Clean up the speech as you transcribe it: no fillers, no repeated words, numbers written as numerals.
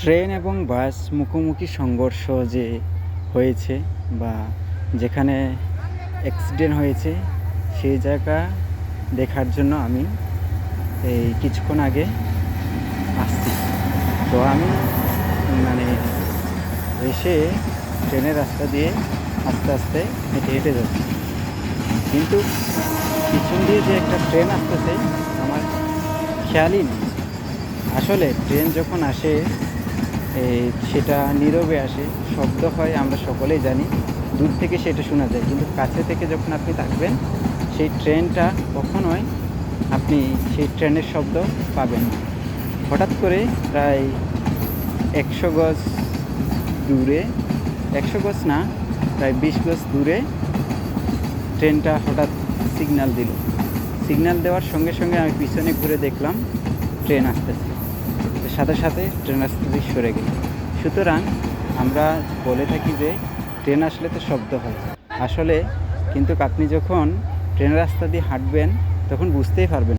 Train এবং বাস মুখোমুখি সংঘর্ষ যে হয়েছে বা যেখানে অ্যাক্সিডেন্ট হয়েছে সেই জায়গা দেখার জন্য আমি এই কিছুক্ষণ আগে আসছি। তো আমি মানে এসে ট্রেনের রাস্তা দিয়ে আস্তে আস্তে হেঁটে হেঁটে যাচ্ছি, কিন্তু পিছন দিয়ে যে একটা ট্রেন আসতেছে আমার খেয়ালই নেই। আসলে ট্রেন যখন আসে সেটা নীরবে আসে, শব্দ হয় আমরা সকলেই জানি, দূর থেকে সেটা শোনা যায়, কিন্তু কাছে থেকে যখন আপনি থাকবেন সেই ট্রেনটা কখনোই আপনি সেই ট্রেনের শব্দ পাবেন না। হঠাৎ করে প্রায় 100 গজ দূরে, 100 গজ না, প্রায় 20 গজ দূরে ট্রেনটা হঠাৎ সিগন্যাল দিল। সিগন্যাল দেওয়ার সঙ্গে সঙ্গে আমি পিছনে ঘুরে দেখলাম ট্রেন আসতেছে, সাথে সাথে ট্রেন রাস্তা দিয়ে সরে গেল। সুতরাং আমরা বলে থাকি যে ট্রেন আসলে তো শব্দ হয়, আসলে কিন্তু আপনি যখন ট্রেন রাস্তা দিয়ে হাঁটবেন তখন বুঝতেই পারবেন।